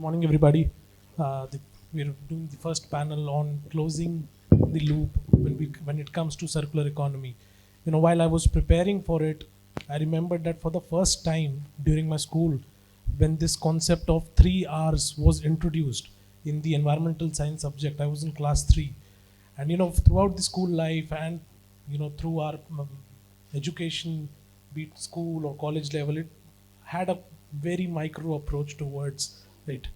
Morning, everybody. We're doing the first panel on closing the loop when it comes to circular economy. While I was preparing for it, I remembered that for the first time during my school, when this concept of 3 Rs was introduced in the environmental science subject, I was in class 3. And throughout the school life and through our education, be it school or college level, it had a very micro approach towards it.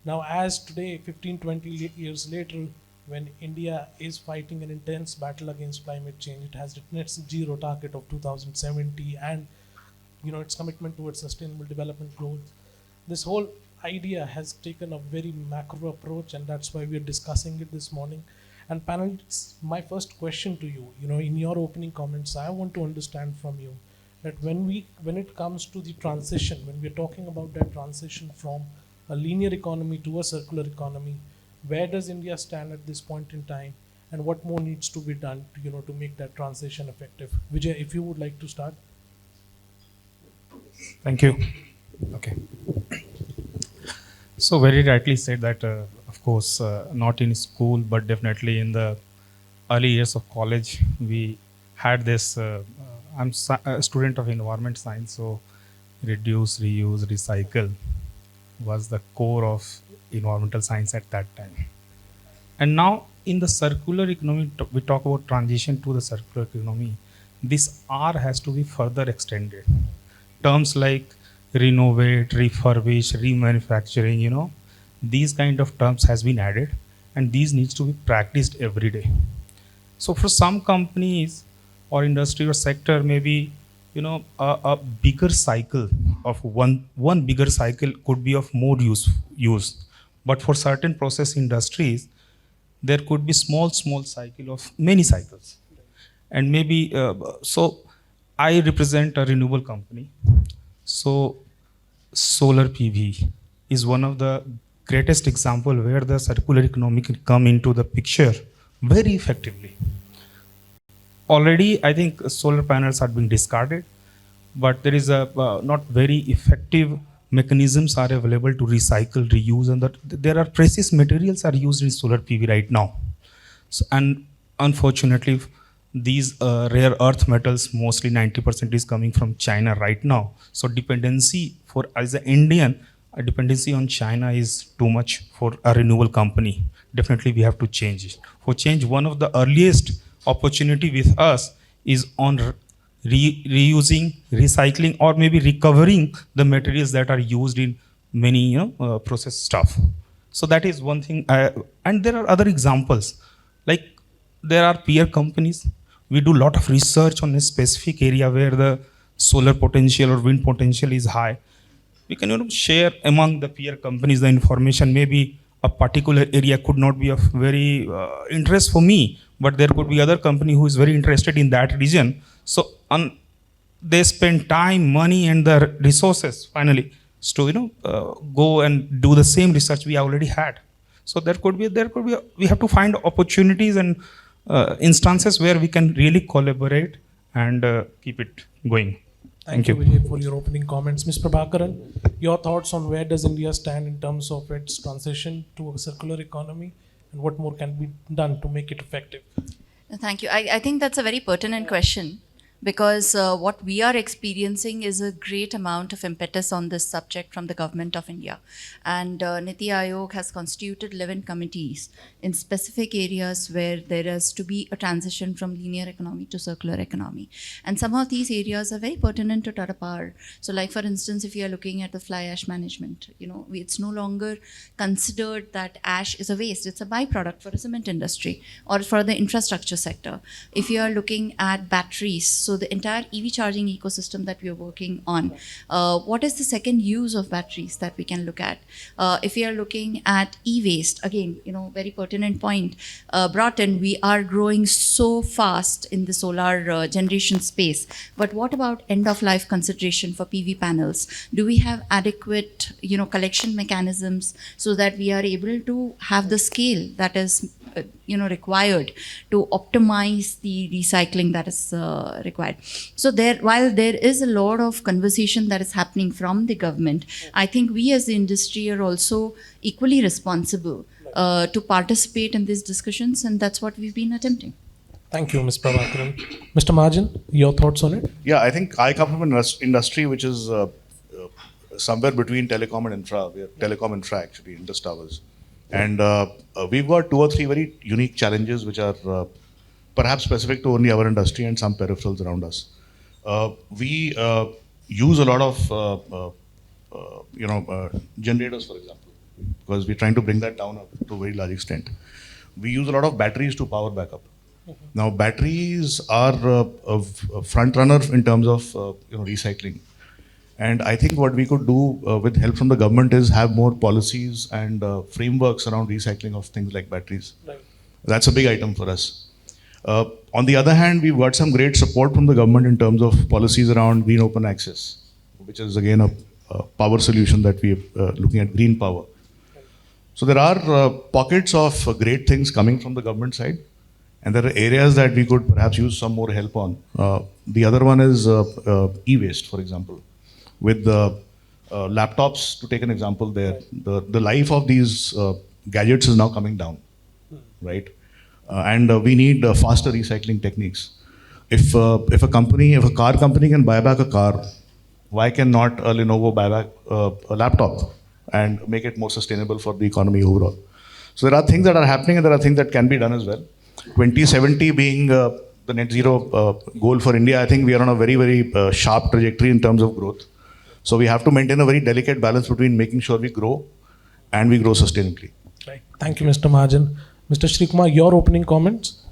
Now, as today, 15, 20 years later, when India is fighting an intense battle against climate change, it has its net zero target of 2070 and its commitment towards sustainable development goals. This whole idea has taken a very macro approach, and that's why we're discussing it this morning. And panelists, my first question to you, in your opening comments, I want to understand from you that when it comes to the transition, when we're talking about that transition from a linear economy to a circular economy, where does India stand at this point in time, and what more needs to be done to make that transition effective? Vijay, if you would like to start. Thank you. Okay. So very rightly said that, of course, not in school, but definitely in the early years of college, we had this. I'm a student of environment science, so reduce, reuse, recycle was the core of environmental science at that time. And now in the circular economy, we talk about transition to the circular economy. This R has to be further extended. Terms like renovate, refurbish, remanufacturing, these kind of terms has been added, and these needs to be practiced every day. So for some companies or industry or sector, maybe a bigger cycle of one bigger cycle could be of more use. But for certain process industries, there could be small cycle of many cycles. And maybe so I represent a renewable company. So solar PV is one of the greatest example where the circular economy can come into the picture very effectively. Already, I think solar panels are being discarded, but there is a not very effective mechanisms are available to recycle, reuse, and that there are precious materials are used in solar PV right now. So, and unfortunately, these rare earth metals, mostly 90% is coming from China right now. So dependency for, as an Indian, a dependency on China is too much for a renewable company. Definitely we have to change it. For change, one of the earliest opportunity with us is on reusing, recycling, or maybe recovering the materials that are used in many process stuff. So that is one thing. And there are other examples. Like there are peer companies. We do a lot of research on a specific area where the solar potential or wind potential is high. We can share among the peer companies the information. Maybe a particular area could not be of very interest for me, but there could be other company who is very interested in that region. So they spend time, money, and the resources finally to go and do the same research we already had. So we have to find opportunities and instances where we can really collaborate and keep it going. Thank you, Vijay, for your opening comments. Ms. Prabhakaran, your thoughts on where does India stand in terms of its transition to a circular economy, and what more can be done to make it effective? Thank you. I think that's a very pertinent question, because what we are experiencing is a great amount of impetus on this subject from the government of India. And Niti Aayog has constituted 11 committees in specific areas where there is to be a transition from linear economy to circular economy. And some of these areas are very pertinent to Tata Power. So like for instance, if you are looking at the fly ash management, it's no longer considered that ash is a waste. It's a byproduct for the cement industry or for the infrastructure sector. If you are looking at batteries, so the entire EV charging ecosystem that we are working on, what is the second use of batteries that we can look at? If we are looking at e-waste, again, very pertinent point brought in, we are growing so fast in the solar generation space. But what about end-of-life consideration for PV panels? Do we have adequate, collection mechanisms so that we are able to have the scale that is required to optimize the recycling that is required. So while there is a lot of conversation that is happening from the government, I think we as the industry are also equally responsible to participate in these discussions, and that's what we've been attempting. Thank you, Ms. Prabhakaran. Mr. Mahajan, your thoughts on it? Yeah, I think I come from an industry which is somewhere between telecom and infra. We are telecom infra actually, Indus Towers. And we've got 2 or 3 very unique challenges which are perhaps specific to only our industry and some peripherals around us. We use a lot of generators, for example, because we're trying to bring that down to a very large extent. We use a lot of batteries to power backup. Now, batteries are a front runner in terms of recycling. And I think what we could do with help from the government is have more policies and frameworks around recycling of things like batteries. Right. That's a big item for us. On the other hand, we've got some great support from the government in terms of policies around green open access, which is again a power solution that we're looking at, green power. So there are pockets of great things coming from the government side. And there are areas that we could perhaps use some more help on. The other one is e-waste, for example. With the laptops, to take an example there, the life of these gadgets is now coming down, right? And we need faster recycling techniques. If a car company can buy back a car, why cannot a Lenovo buy back a laptop and make it more sustainable for the economy overall? So there are things that are happening and there are things that can be done as well. 2070 being the net zero goal for India, I think we are on a very, very sharp trajectory in terms of growth. So we have to maintain a very delicate balance between making sure we grow and we grow sustainably. Right. Thank you, Mr. Mahajan. Mr. Sreekumar, your opening comments?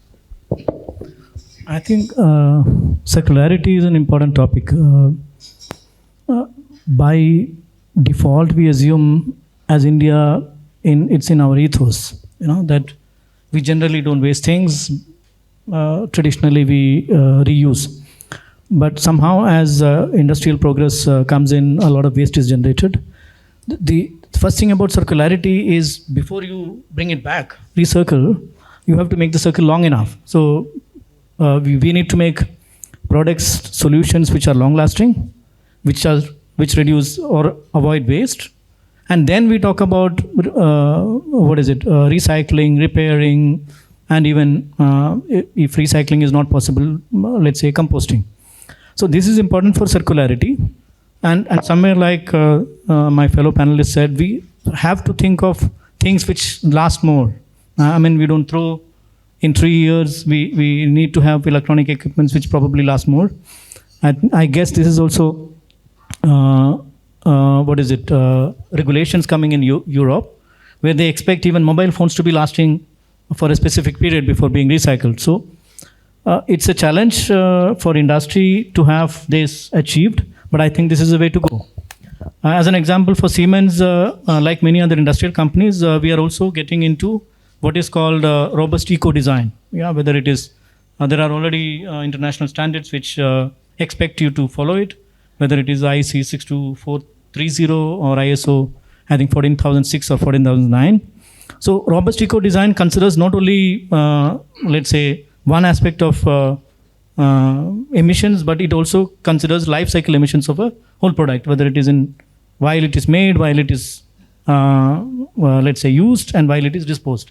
I think circularity is an important topic. By default, we assume as India, it's in our ethos, that we generally don't waste things. Traditionally, we reuse. But somehow, as industrial progress comes in, a lot of waste is generated. The first thing about circularity is before you bring it back, recircle, you have to make the circle long enough. So we need to make products, solutions which are long-lasting, which reduce or avoid waste. And then we talk about, recycling, repairing, and even if recycling is not possible, let's say composting. So this is important for circularity. And somewhere like my fellow panelists said, we have to think of things which last more. We don't throw in 3 years. We need to have electronic equipments which probably last more. And I guess this is also regulations coming in Europe, where they expect even mobile phones to be lasting for a specific period before being recycled. So it's a challenge for industry to have this achieved, but I think this is the way to go. As an example, for Siemens, like many other industrial companies, we are also getting into what is called robust eco-design. Whether it is, there are already international standards which expect you to follow it, whether it is IEC 62430 or ISO, I think 14006 or 14009. So robust eco-design considers not only, let's say, one aspect of emissions, but it also considers life cycle emissions of a whole product, whether it is while it is made, while it is, let's say, used, and while it is disposed.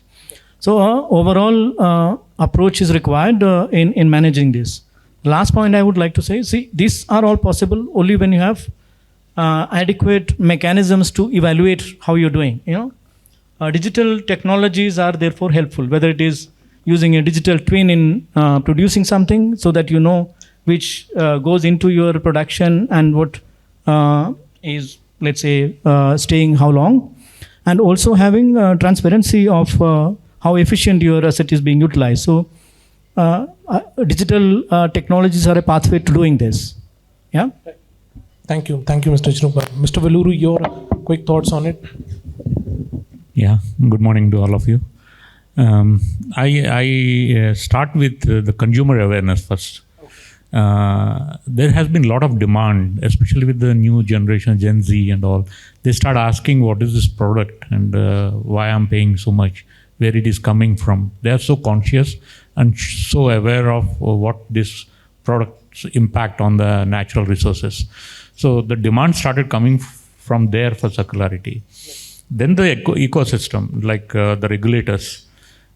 So overall approach is required in managing this. Last point I would like to say, see, these are all possible only when you have adequate mechanisms to evaluate how you're doing. Digital technologies are therefore helpful, whether it is using a digital twin in producing something so that you know which goes into your production and what is, let's say, staying how long, and also having transparency of how efficient your asset is being utilized. So digital technologies are a pathway to doing this. Yeah. Thank you, Mr. Sreekumar. Mr. Valluri, your quick thoughts on it? Yeah. Good morning to all of you. I start with the consumer awareness first. There has been a lot of demand, especially with the new generation, Gen Z and all. They start asking what is this product and why I'm paying so much. where it is coming from. They are so conscious and so aware of what this product's impact on the natural resources. So the demand started coming from there for circularity. Then the ecosystem, like the regulators.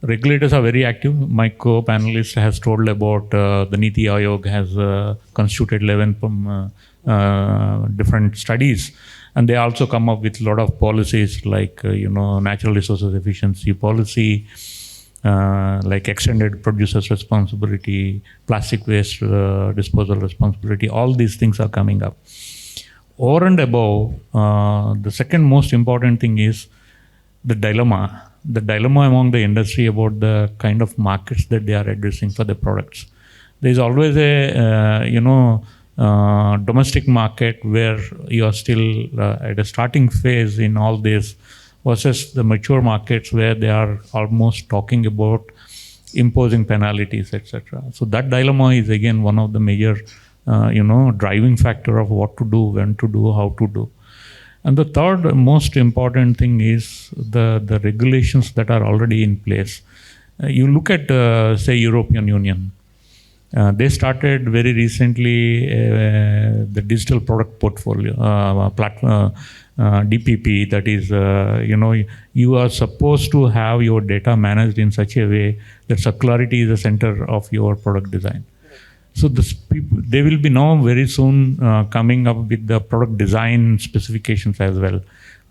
Regulators are very active. My co-panelist has told about the Niti Aayog has constituted 11 different studies, and they also come up with a lot of policies like natural resources efficiency policy, like extended producers responsibility, plastic waste disposal responsibility. All these things are coming up. Over and above, the second most important thing is the dilemma among the industry about the kind of markets that they are addressing for the products. There is always a domestic market where you are still at a starting phase in all this, versus the mature markets where they are almost talking about imposing penalties, etc. So that dilemma is again one of the major driving factor of what to do, when to do, how to do. And the third most important thing is the regulations that are already in place. You look at, say, European Union. They started very recently the digital product portfolio platform, DPP. That is, you are supposed to have your data managed in such a way that circularity is the center of your product design. So they will be now very soon coming up with the product design specifications as well.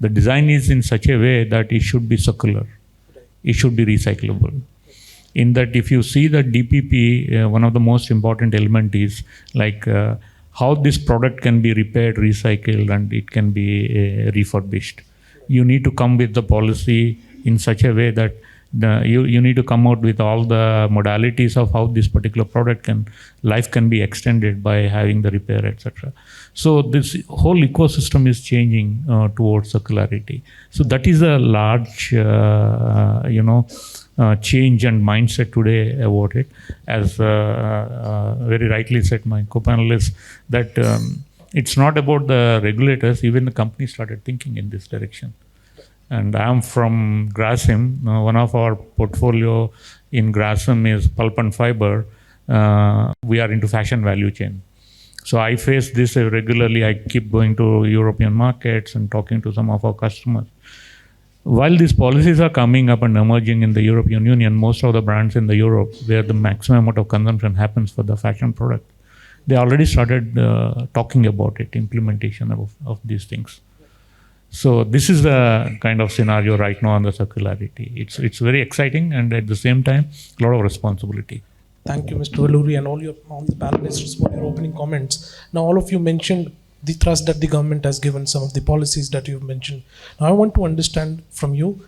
The design is in such a way that it should be circular. It should be recyclable. In that, if you see the DPP, one of the most important element is like how this product can be repaired, recycled, and it can be refurbished. You need to come with the policy in such a way that you need to come out with all the modalities of how this particular product life can be extended by having the repair, etc. So this whole ecosystem is changing towards circularity. So that is a large, change and mindset today about it. As very rightly said my co-panelist, that it's not about the regulators, even the company started thinking in this direction. And I am from Grasim. One of our portfolio in Grasim is pulp and fiber. We are into fashion value chain. So I face this regularly. I keep going to European markets and talking to some of our customers. While these policies are coming up and emerging in the European Union, most of the brands in the Europe, where the maximum amount of consumption happens for the fashion product, they already started talking about it, implementation of these things. So this is the kind of scenario right now on the circularity. It's very exciting and at the same time, a lot of responsibility. Thank you, Mr. Valluri, and all the panelists for your opening comments. Now, all of you mentioned the thrust that the government has given, some of the policies that you've mentioned. Now, I want to understand from you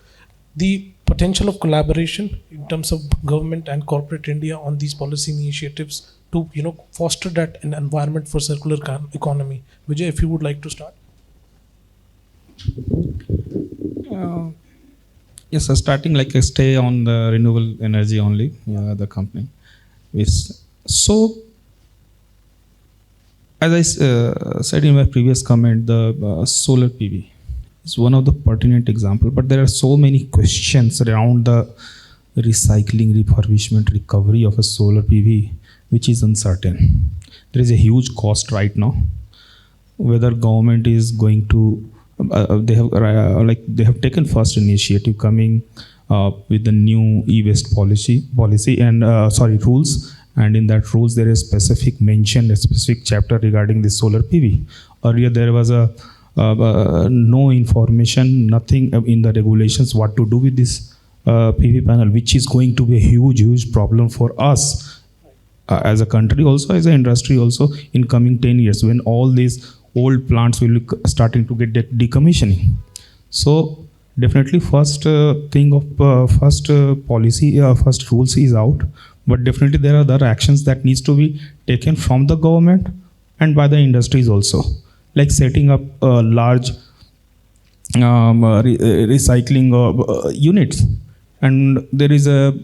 the potential of collaboration in terms of government and corporate India on these policy initiatives to, foster that an environment for circular economy. Vijay, if you would like to start. Yes, so starting like a stay on the renewable energy only, the company. So, as I said in my previous comment, the solar PV is one of the pertinent example, but there are so many questions around the recycling, refurbishment, recovery of a solar PV, which is uncertain. There is a huge cost right now. Whether government is going to they have taken first initiative coming with the new e-waste policy and rules, and in that rules there is specific mention, a specific chapter regarding the solar PV. Earlier there was no information, nothing in the regulations what to do with this PV panel, which is going to be a huge problem for us as a country, also as an industry, also in coming 10 years when all these old plants will be starting to get decommissioning. So definitely first policy, first rules is out, but definitely there are other actions that needs to be taken from the government and by the industries also, like setting up large recycling units. And there is a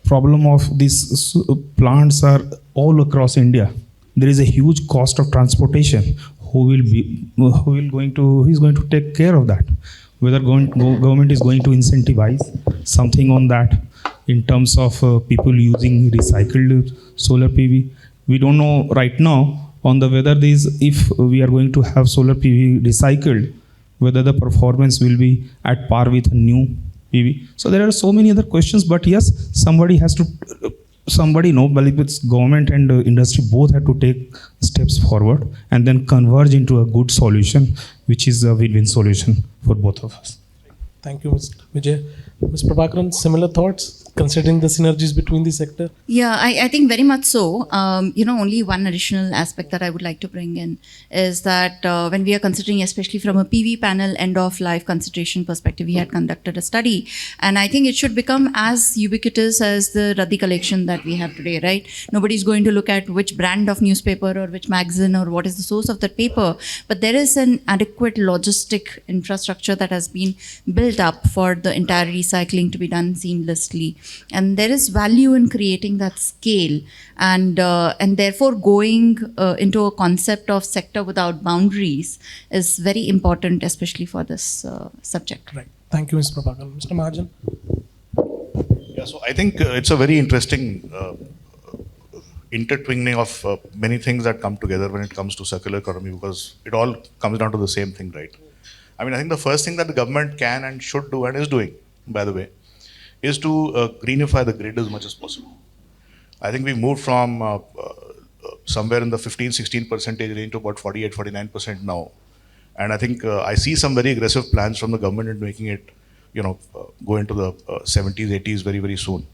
problem of these plants are all across India. There is a huge cost of transportation. Who is going to take care of that? whether government is going to incentivize something on that in terms of people using recycled solar PV. We don't know right now on the whether if we are going to have solar PV recycled, whether the performance will be at par with a new PV. So there are so many other questions, but yes, somebody know, but if it's government and industry both have to take steps forward and then converge into a good solution, which is a win-win solution for both of us. Thank you, Mr. Vijay. Ms. Prabhakaran, similar thoughts considering the synergies between the sector? Yeah, I think very much so. Only one additional aspect that I would like to bring in is that when we are considering, especially from a PV panel end-of-life consideration perspective, we had conducted a study, and I think it should become as ubiquitous as the Radhi collection that we have today, right? Nobody's going to look at which brand of newspaper or which magazine or what is the source of that paper, but there is an adequate logistic infrastructure that has been built up for the entire recycling to be done seamlessly. And there is value in creating that scale, and therefore going into a concept of sector without boundaries is very important, especially for this subject. Right. Thank you, Ms. Prabhakaran. Mr. Mahajan? Yeah, so I think it's a very interesting intertwining of many things that come together when it comes to circular economy, because it all comes down to the same thing, right? I mean, I think the first thing that the government can and should do and is doing, by the way, is to greenify the grid as much as possible. I think we moved from somewhere in the 15-16% range to about 48-49% now. And I think I see some very aggressive plans from the government in making it, go into the 70s, 80s very, very soon.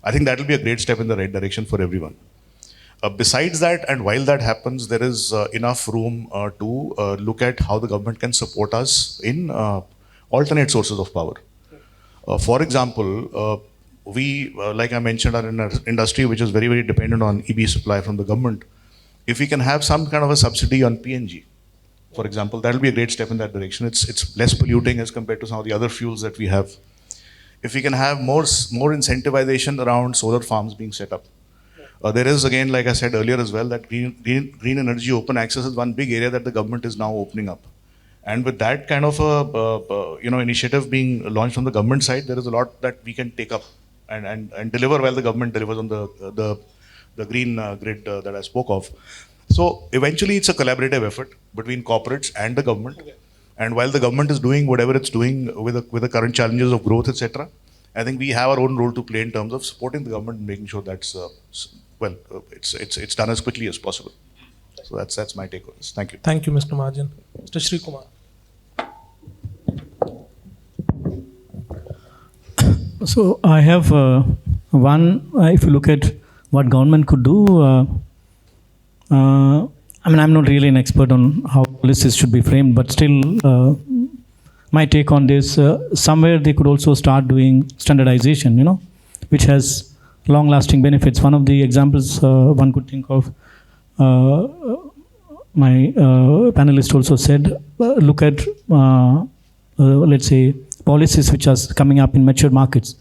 I think that will be a great step in the right direction for everyone. Besides that, and while that happens, there is enough room to look at how the government can support us in alternate sources of power. For example, we, like I mentioned, are in an industry which is very, very dependent on EV supply from the government. If we can have some kind of a subsidy on PNG, for example, that will be a great step in that direction. It's less polluting as compared to some of the other fuels that we have. If we can have more incentivization around solar farms being set up. There is, again, like I said earlier as well, that green energy open access is one big area that the government is now opening up. And with that kind of a initiative being launched from the government side, there is a lot that we can take up and deliver while the government delivers on the green grid that I spoke of. So eventually it's a collaborative effort between corporates and the government. Okay. And while the government is doing whatever it's doing with the current challenges of growth, etc., I think we have our own role to play in terms of supporting the government and making sure that's it's done as quickly as possible. So that's my take on this. Thank you. Thank you, Mr. Mahajan. Mr. Sreekumar. So I have if you look at what government could do, I'm not really an expert on how policies should be framed, but still my take on this, somewhere they could also start doing standardization, which has long-lasting benefits. One of the examples one could think of, my panelist also said, look at, let's say, policies which are coming up in mature markets.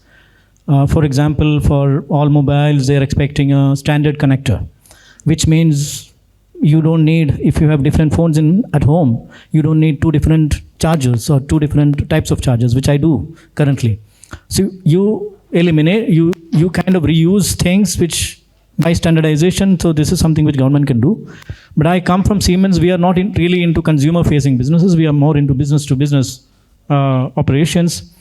For example, for all mobiles, they are expecting a standard connector, which means you don't need, if you have different phones at home, you don't need two different chargers or two different types of chargers, which I do currently. So you eliminate, you kind of reuse things which by standardization, so this is something which government can do. But I come from Siemens, we are not really into consumer-facing businesses, we are more into business-to-business operations,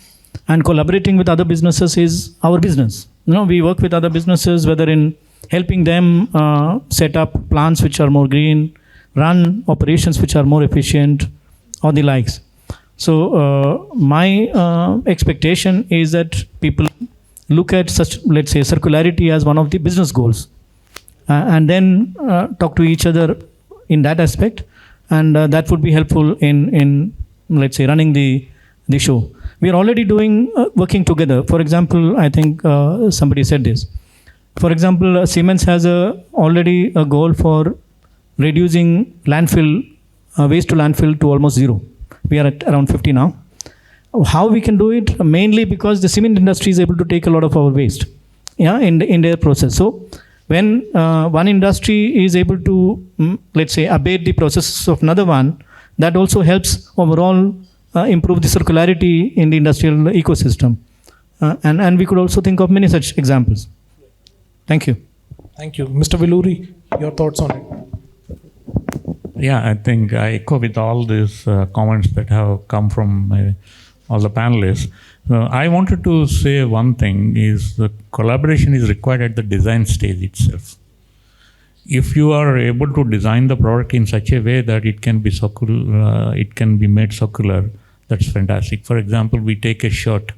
and collaborating with other businesses is our business. We work with other businesses, whether in helping them set up plants which are more green, run operations which are more efficient, or the likes. So my expectation is that people look at such, let's say, circularity as one of the business goals, and then talk to each other in that aspect, and that would be helpful in let's say, running the show. We are already working together. For example, I think somebody said this. For example, Siemens has already a goal for reducing landfill, waste to landfill to almost zero. We are at around 50 now. How we can do it? Mainly because the cement industry is able to take a lot of our waste, in their process. So when one industry is able to, let's say, abate the processes of another one, that also helps overall improve the circularity in the industrial ecosystem. And we could also think of many such examples. Thank you. Thank you. Mr. Valluri, your thoughts on it? Yeah, I think I echo with all these comments that have come from all the panelists. I wanted to say one thing is the collaboration is required at the design stage itself. If you are able to design the product in such a way that it can be circular, it can be made circular, that's fantastic. For example, we take a shirt,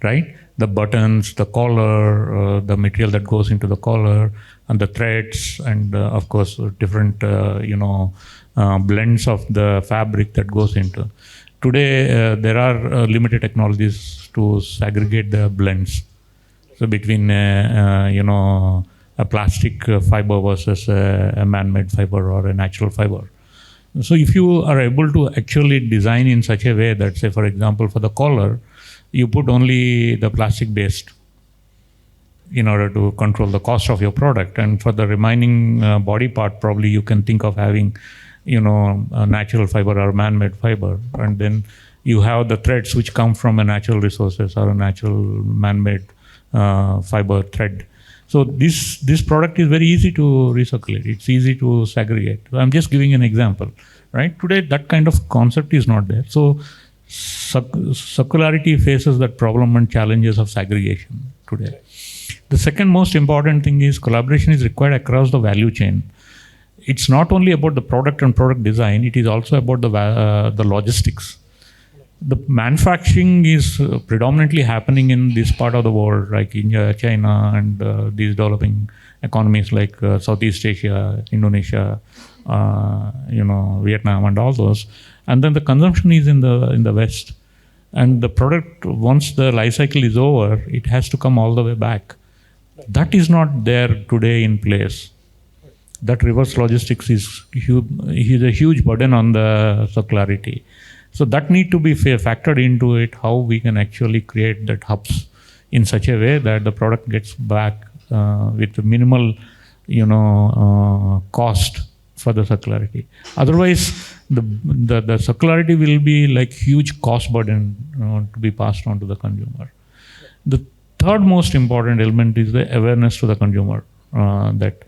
right? The buttons, the collar, the material that goes into the collar, and the threads, and of course different blends of the fabric that goes into. Today there are limited technologies to segregate the blends. So between a plastic fiber versus a man-made fiber or a natural fiber. So if you are able to actually design in such a way that, say for example, for the collar, you put only the plastic based in order to control the cost of your product, and for the remaining body part probably you can think of having a natural fiber or man-made fiber, and then you have the threads which come from a natural resources or a natural man-made fiber thread. So this product is very easy to recirculate, it's easy to segregate. I'm just giving an example, right? Today that kind of concept is not there. So circularity faces that problem and challenges of segregation today. The second most important thing is collaboration is required across the value chain. It's not only about the product and product design, it is also about the logistics. The manufacturing is predominantly happening in this part of the world, like India, China, and these developing economies like Southeast Asia, Indonesia, Vietnam, and all those. And then the consumption is in the West. And the product, once the life cycle is over, it has to come all the way back. That is not there today in place. That reverse logistics is a huge burden on the circularity. So that need to be factored into it, how we can actually create that hubs in such a way that the product gets back with minimal, cost for the circularity. Otherwise, the circularity will be like huge cost burden to be passed on to the consumer. The third most important element is the awareness to the consumer, that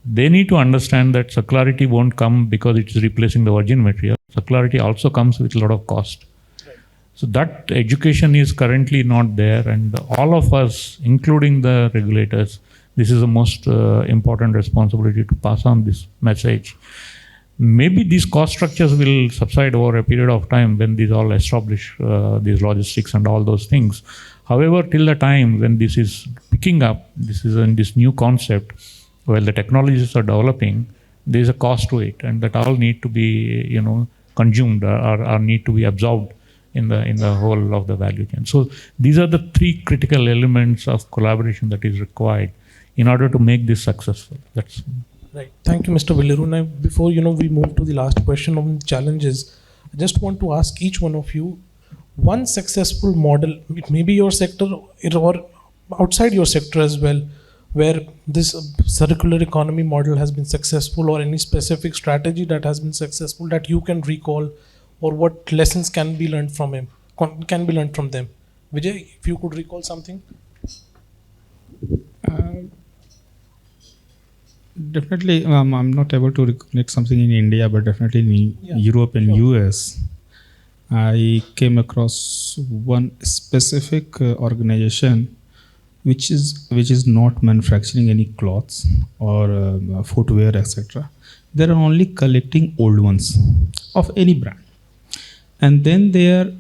they need to understand that circularity won't come because it's replacing the virgin material. Circularity also comes with a lot of cost. So that education is currently not there, and all of us, including the regulators, this is the most important responsibility to pass on this message. Maybe these cost structures will subside over a period of time when these all establish these logistics and all those things. However, till the time when this is picking up, this is in this new concept, while the technologies are developing, there is a cost to it, and that all need to be, consumed or need to be absorbed in the whole of the value chain. So these are the three critical elements of collaboration that is required in order to make this successful. That's right. Thank you, Mr. Valluri. Now, before we move to the last question on challenges, I just want to ask each one of you one successful model. It may be your sector or outside your sector as well, where this circular economy model has been successful, or any specific strategy that has been successful that you can recall, or what lessons can be learned from them. Vijay, if you could recall something. Definitely, I'm not able to recollect something in India, but definitely in Europe and US. I came across one specific organization which is not manufacturing any cloths or footwear, etc. They are only collecting old ones of any brand, and then there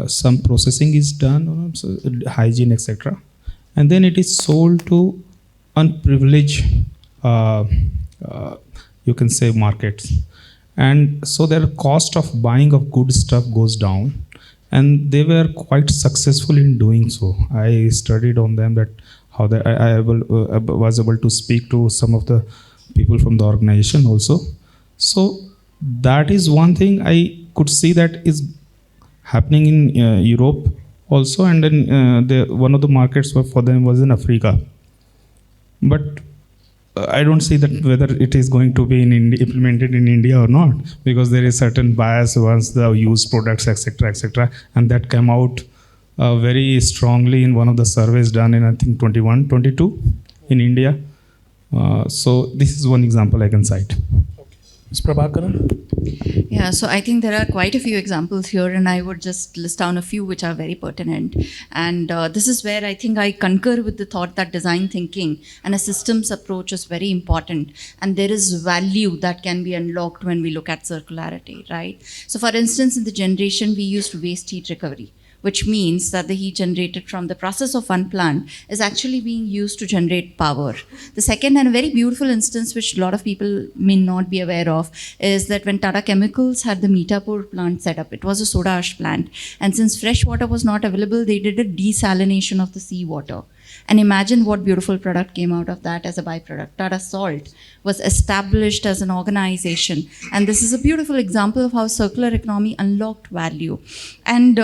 some processing is done, so hygiene, etc. And then it is sold to unprivileged, you can say, markets. And so their cost of buying of good stuff goes down, and they were quite successful in doing so. I studied on them, that how I was able to speak to some of the people from the organization also. So that is one thing I could see that is happening in Europe also, and then one of the markets for them was in Africa. But I don't see that whether it is going to be implemented in India or not, because there is certain bias once the used products, etc., and that came out very strongly in one of the surveys done in I think 21, 22 in India. So this is one example I can cite. Ms. Prabhakaran? Yeah, so I think there are quite a few examples here, and I would just list down a few which are very pertinent. And this is where I think I concur with the thought that design thinking and a systems approach is very important. And there is value that can be unlocked when we look at circularity, right? So for instance, in the generation, we used waste heat recovery, which means that the heat generated from the process of one plant is actually being used to generate power. The second and a very beautiful instance, which a lot of people may not be aware of, is that when Tata Chemicals had the Meetapur plant set up, it was a soda ash plant. And since fresh water was not available, they did a desalination of the seawater. And imagine what beautiful product came out of that as a byproduct. Tata Salt was established as an organization. And this is a beautiful example of how circular economy unlocked value. And,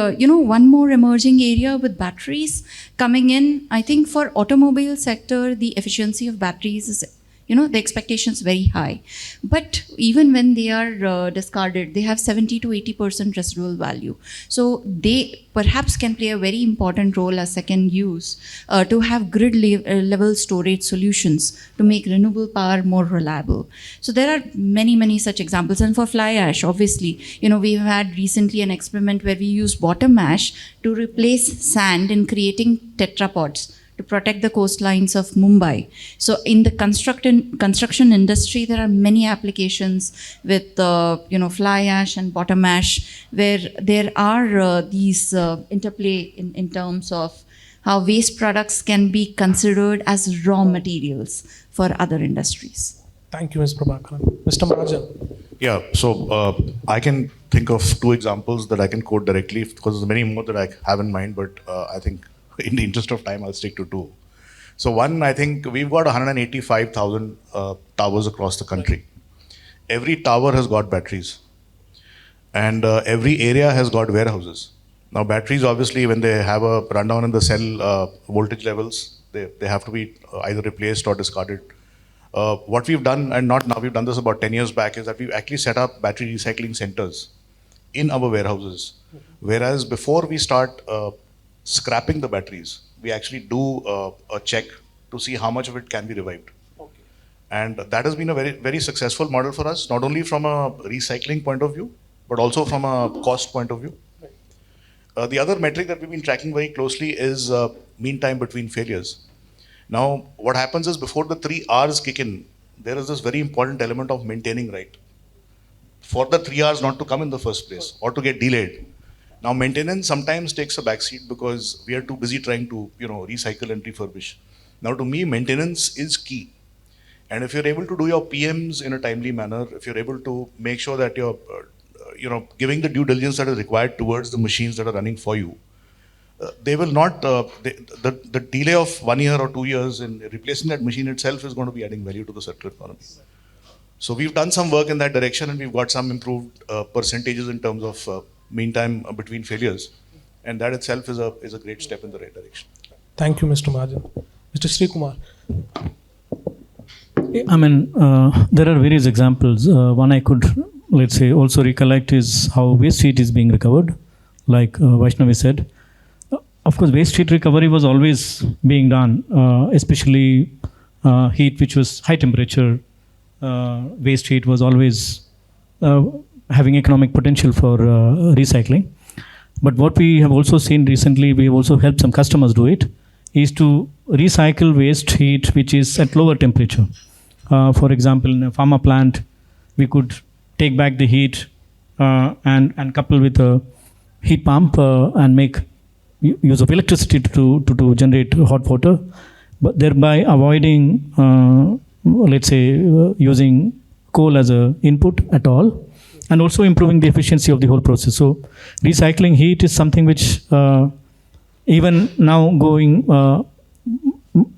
one more emerging area with batteries coming in, I think for automobile sector, the efficiency of batteries is the expectation is very high. But even when they are discarded, they have 70 to 80% residual value. So they perhaps can play a very important role as second use to have grid level storage solutions to make renewable power more reliable. So there are many, many such examples. And for fly ash, obviously, we've had recently an experiment where we used bottom ash to replace sand in creating tetrapods to protect the coastlines of Mumbai. So in the construction industry, there are many applications with fly ash and bottom ash, where there are these interplay in terms of how waste products can be considered as raw materials for other industries. Thank you, Ms. Prabhakaran. Mr. Mahajan? Yeah, so I can think of two examples that I can quote directly, because there's many more that I have in mind, but I think in the interest of time, I'll stick to two. So one, I think we've got 185,000 towers across the country. Every tower has got batteries, and every area has got warehouses. Now batteries, obviously, when they have a rundown in the cell voltage levels, they have to be either replaced or discarded. What we've done, and not now, we've done this about 10 years back, is that we've actually set up battery recycling centers in our warehouses. Whereas before we start scrapping the batteries, we actually do a check to see how much of it can be revived. Okay. And that has been a very, very successful model for us, not only from a recycling point of view, but also from a cost point of view. Right. The other metric that we've been tracking very closely is mean time between failures. Now, what happens is before the 3 R's kick in, there is this very important element of maintaining right. For the 3 R's not to come in the first place or to get delayed. Now, maintenance sometimes takes a backseat because we are too busy trying to, recycle and refurbish. Now, to me, maintenance is key. And if you're able to do your PMs in a timely manner, if you're able to make sure that you're, giving the due diligence that is required towards the machines that are running for you, they will not, the delay of 1 year or 2 years in replacing that machine itself is going to be adding value to the circular economy. So we've done some work in that direction, and we've got some improved percentages in terms of meantime between failures, and that itself is a great step in the right direction. Thank you, Mr. Mahajan. Mr. Sreekumar? There are various examples. One I could, also recollect is how waste heat is being recovered, like Vaishnavi said. Of course, waste heat recovery was always being done, especially heat which was high temperature. Waste heat was always having economic potential for recycling. But what we have also seen recently, we have also helped some customers do it, is to recycle waste heat which is at lower temperature. For example, in a pharma plant, we could take back the heat and couple with a heat pump and make use of electricity to generate hot water, but thereby avoiding, using coal as an input at all, and also improving the efficiency of the whole process. So recycling heat is something which even now going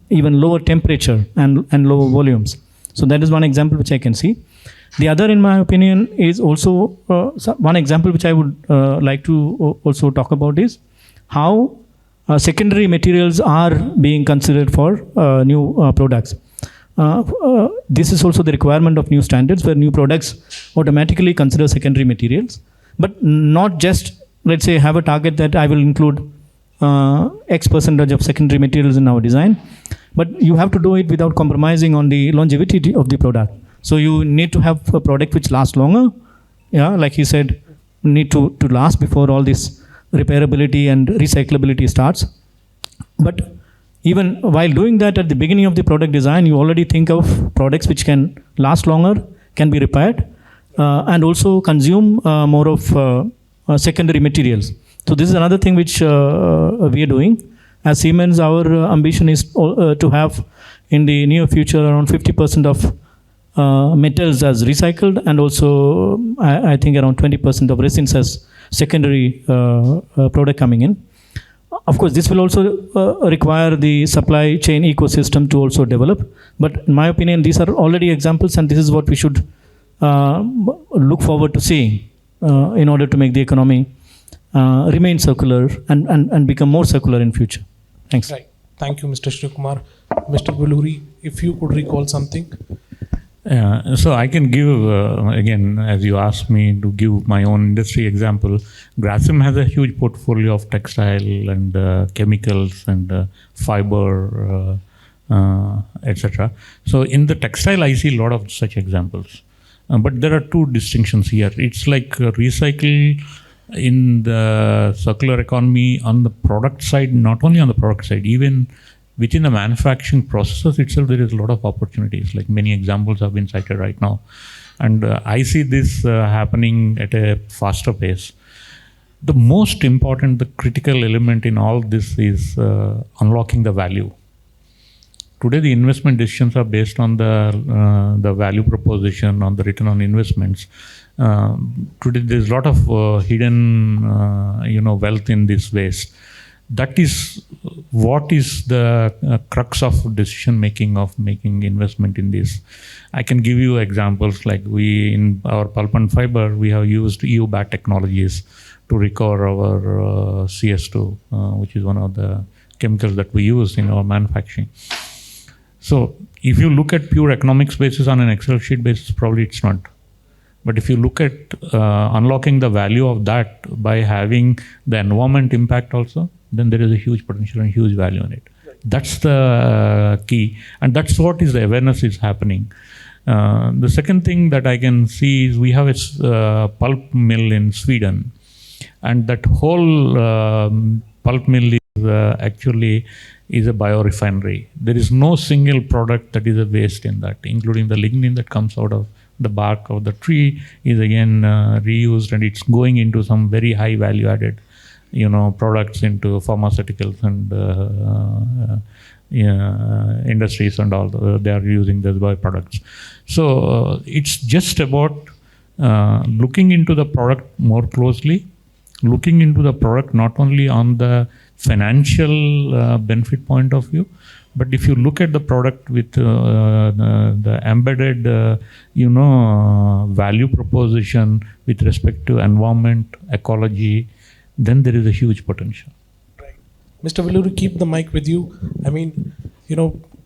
even lower temperature and lower volumes. So that is one example which I can see. The other, in my opinion, is also one example which I would like to also talk about is how secondary materials are being considered for new products. this is also the requirement of new standards where new products automatically consider secondary materials, but not just, let's say, have a target that I will include X percentage of secondary materials in our design, but you have to do it without compromising on the longevity of the product. So you need to have a product which lasts longer. Yeah, like he said, need to last before all this repairability and recyclability starts. But even while doing that at the beginning of the product design, you already think of products which can last longer, can be repaired, and also consume more of secondary materials. So this is another thing which we are doing. As Siemens, our ambition is to have in the near future around 50% of metals as recycled, and also I think around 20% of resins as secondary product coming in. Of course, this will also require the supply chain ecosystem to also develop. But in my opinion, these are already examples, and this is what we should look forward to seeing in order to make the economy remain circular and become more circular in future. Thanks. Right. Thank you, Mr. Sreekumar. Mr. Valluri, if you could recall something. So I can give, again, as you asked me to give my own industry example, Grasim has a huge portfolio of textile and chemicals and fiber, etc. So in the textile, I see a lot of such examples. But there are two distinctions here. It's like recycle in the circular economy on the product side, not only on the product side, even within the manufacturing processes itself, there is a lot of opportunities, like many examples have been cited right now. And I see this happening at a faster pace. The most important, the critical element in all this is unlocking the value. Today, the investment decisions are based on the value proposition, on the return on investments. Today, there's a lot of hidden, wealth in this waste. That is what is the crux of decision making, of making investment in this. I can give you examples like we, in our pulp and fiber, we have used EU-BAT technologies to recover our CS2, which is one of the chemicals that we use in our manufacturing. So if you look at pure economics basis on an Excel sheet basis, probably it's not. But if you look at unlocking the value of that by having the environment impact also, then there is a huge potential and huge value in it. Right. That's the key. And that's what is the awareness is happening. The second thing that I can see is we have a pulp mill in Sweden. And that whole pulp mill is actually is a biorefinery. There is no single product that is a waste in that, including the lignin that comes out of the bark of the tree is again reused, and it's going into some very high value added products into pharmaceuticals and industries and all. They are using those byproducts. So it's just about looking into the product more closely, looking into the product not only on the financial benefit point of view, but if you look at the product with the embedded, value proposition with respect to environment, ecology, then there is a huge potential. Right. Mr. Valluri, keep the mic with you. I mean,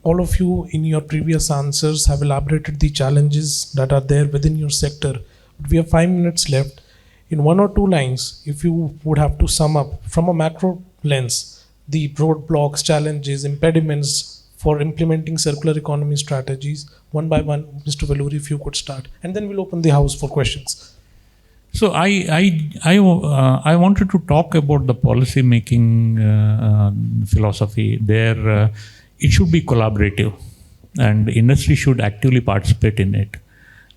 all of you in your previous answers have elaborated the challenges that are there within your sector. We have 5 minutes left. In 1 or 2 lines, if you would have to sum up from a macro lens, the roadblocks, challenges, impediments for implementing circular economy strategies, one by one, Mr. Valluri, if you could start, and then we'll open the house for questions. So I wanted to talk about the policy making philosophy. There, it should be collaborative, and industry should actively participate in it.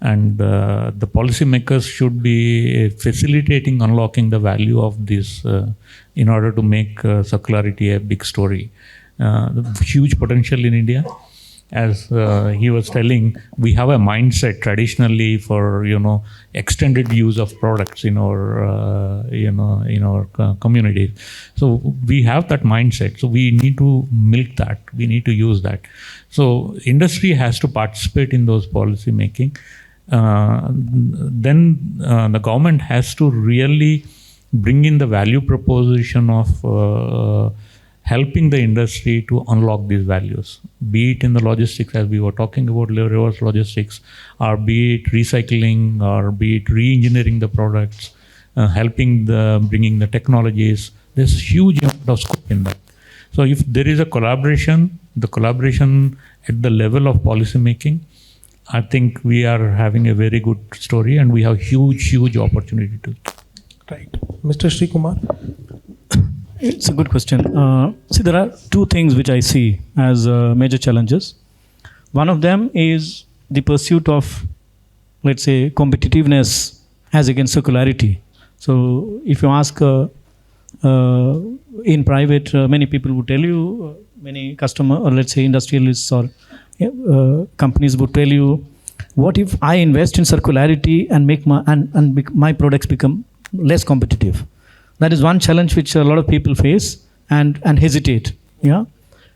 And the policymakers should be facilitating unlocking the value of this in order to make circularity a big story. Huge potential in India. As he was telling, we have a mindset traditionally for extended use of products in our communities. So we have that mindset. So we need to milk that. We need to use that. So industry has to participate in those policy making. Then the government has to really bring in the value proposition of helping the industry to unlock these values, be it in the logistics, as we were talking about reverse logistics, or be it recycling, or be it re-engineering the products, helping bringing the technologies. There's huge amount of scope in that. So if there is a collaboration, the collaboration at the level of policy making, I think we are having a very good story, and we have huge opportunity to. Right. Mr. Sreekumar? It's a good question. See, there are two things which I see as major challenges. One of them is the pursuit of, let's say, competitiveness as against circularity. So if you ask in private, many people would tell you, many customer or let's say industrialists or companies would tell you, what if I invest in circularity and make my products become less competitive? That is one challenge which a lot of people face and hesitate. Yeah,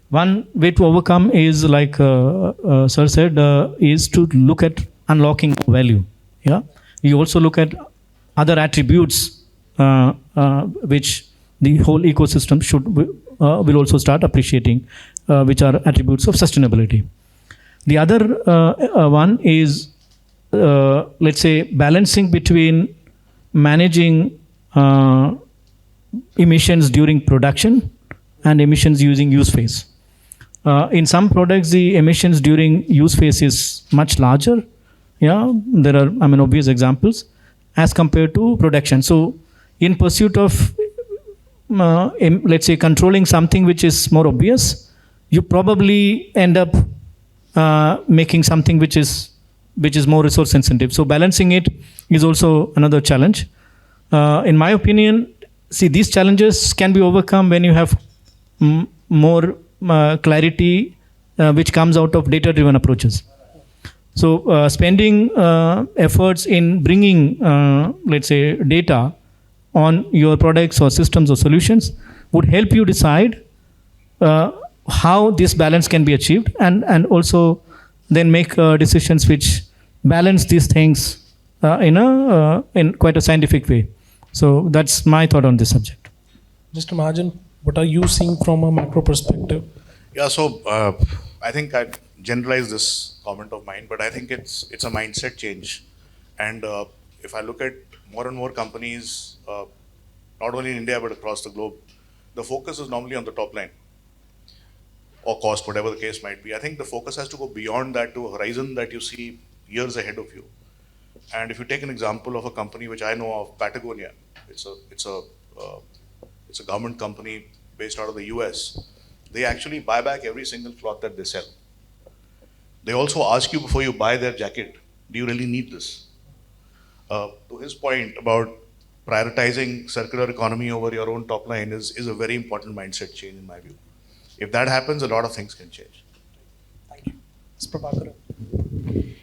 one way to overcome is, like Sir said, is to look at unlocking value. Yeah, you also look at other attributes which the whole ecosystem will also start appreciating, which are attributes of sustainability. The other one is, let's say, balancing between managing emissions during production and emissions using use phase. In some products, the emissions during use phase is much larger. Yeah, there are, obvious examples as compared to production. So, in pursuit of, let's say, controlling something which is more obvious, you probably end up making something which is more resource sensitive. So, balancing it is also another challenge. In my opinion, see, these challenges can be overcome when you have more clarity which comes out of data-driven approaches. So, spending efforts in bringing, let's say, data on your products or systems or solutions would help you decide how this balance can be achieved, and also then make decisions which balance these things in quite a scientific way. So that's my thought on this subject. Mr. Mahajan, what are you seeing from a macro perspective? Yeah, so I think I'd generalize this comment of mine, but I think it's a mindset change. And if I look at more and more companies, not only in India but across the globe, the focus is normally on the top line or cost, whatever the case might be. I think the focus has to go beyond that to a horizon that you see years ahead of you. And if you take an example of a company which I know of, Patagonia, it's a government company based out of the US. They actually buy back every single cloth that they sell. They also ask you before you buy their jacket, do you really need this? To his point about prioritizing circular economy over your own top line is a very important mindset change in my view. If that happens, a lot of things can change. Thank you. Ms. Prabhakaran.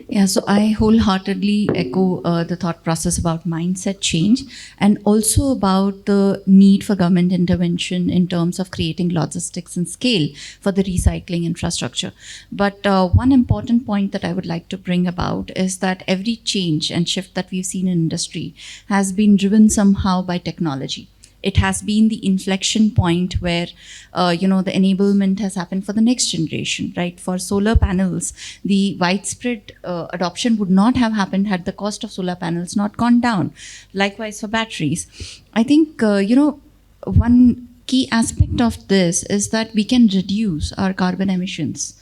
Yeah, so I wholeheartedly echo the thought process about mindset change, and also about the need for government intervention in terms of creating logistics and scale for the recycling infrastructure. But one important point that I would like to bring about is that every change and shift that we've seen in industry has been driven somehow by technology. It has been the inflection point where, the enablement has happened for the next generation, right? For solar panels, the widespread adoption would not have happened had the cost of solar panels not gone down. Likewise for batteries. I think, one key aspect of this is that we can reduce our carbon emissions,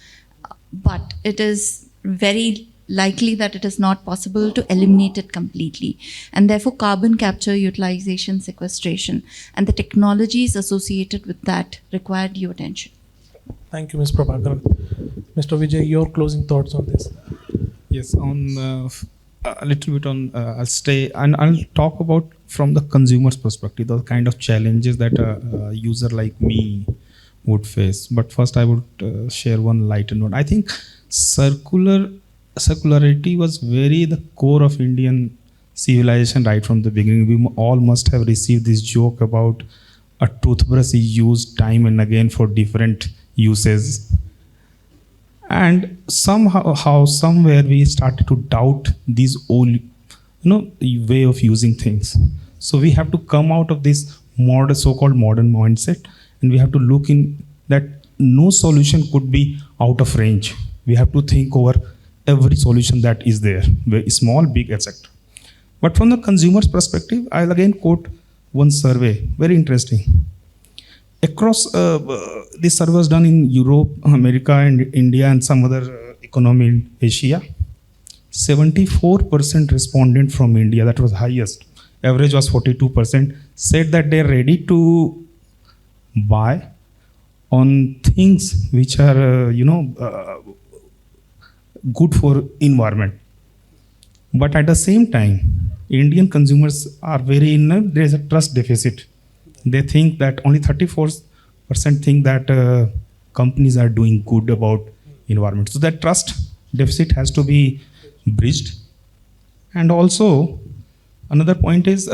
but it is very likely that it is not possible to eliminate it completely. And therefore, carbon capture, utilization, sequestration, and the technologies associated with that require due attention. Thank you, Ms. Prabhakaran. Mr. Vijay, your closing thoughts on this? Yes, on a little bit on, I'll stay and I'll talk about from the consumer's perspective, the kind of challenges that a user like me would face. But first, I would share one lighter note. I think circularity was very the core of Indian civilization right from the beginning. We all must have received this joke about a toothbrush is used time and again for different uses. And somewhere we started to doubt these old, way of using things. So we have to come out of this so-called modern mindset and we have to look in that no solution could be out of range. We have to think over every solution that is there, very small, big, etc. But from the consumer's perspective, I'll again quote one survey, very interesting. Across this survey was done in Europe, America, and India, and some other economy in Asia. 74% respondent from India, that was highest. Average was 42%, said that they're ready to buy on things which are, good for environment. But at the same time, Indian consumers are there is a trust deficit. They think that only 34% think that companies are doing good about environment. So that trust deficit has to be bridged. And also, another point is,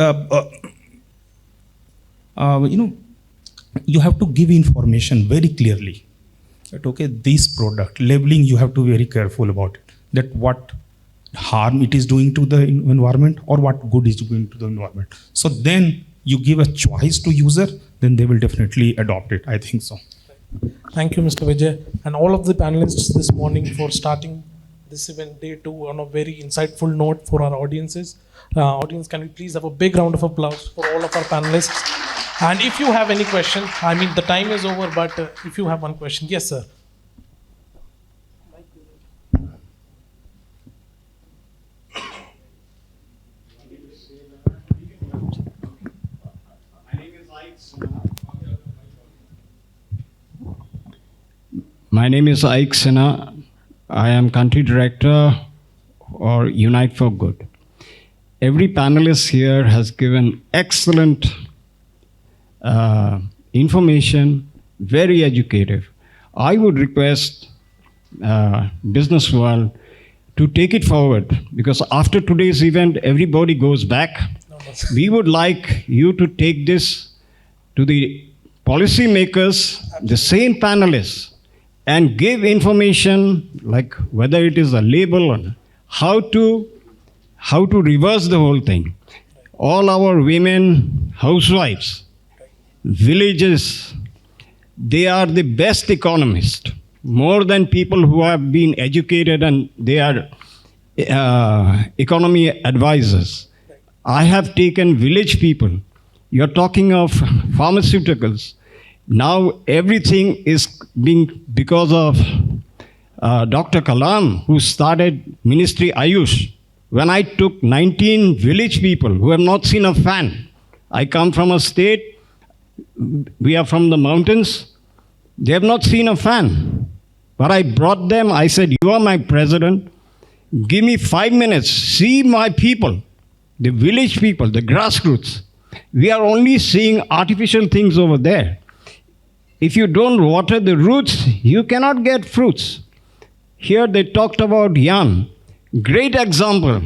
you have to give information very clearly. That, okay, this product, labeling, you have to be very careful about it. That what harm it is doing to the environment or what good is doing to the environment. So then you give a choice to user, then they will definitely adopt it. I think so. Thank you, Mr. Vijay, and all of the panelists this morning for starting this event, day 2, on a very insightful note for our audiences. Audience, can we please have a big round of applause for all of our panelists? And if you have any question, I mean, the time is over, but if you have one question, yes, sir. My name is Ike Sinha. I am country director or Unite for Good. Every panelist here has given excellent information, very educative. I would request Businessworld to take it forward, because after today's event, everybody goes back. We would like you to take this to the policymakers, the same panelists, and give information like whether it is a label or how to reverse the whole thing. All our women, housewives, villages, they are the best economists, more than people who have been educated and they are economy advisors. I have taken village people. You're talking of pharmaceuticals. Now everything is being because of Dr. Kalam, who started Ministry Ayush. When I took 19 village people who have not seen a fan, I come from a state, we are from the mountains, they have not seen a fan. But I brought them, I said, you are my president, give me 5 minutes, see my people, the village people, the grassroots. We are only seeing artificial things over there. If you don't water the roots, you cannot get fruits. Here they talked about yarn. Great example.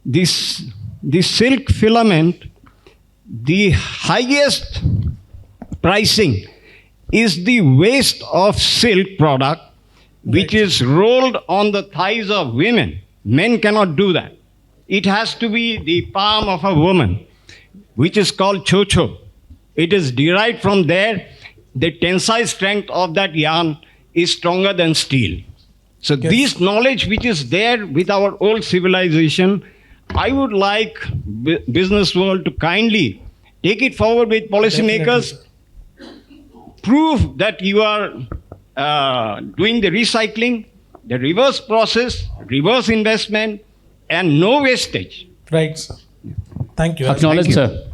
This silk filament, the highest pricing is the waste of silk product, which is rolled on the thighs of women. Men cannot do that. It has to be the palm of a woman, which is called chocho. It is derived from there. The tensile strength of that yarn is stronger than steel. So yes, this knowledge which is there with our old civilization, I would like Businessworld to kindly take it forward with policymakers, prove that you are doing the recycling, the reverse process, reverse investment, and no wastage. Right, sir. Thank you. Acknowledge, sir.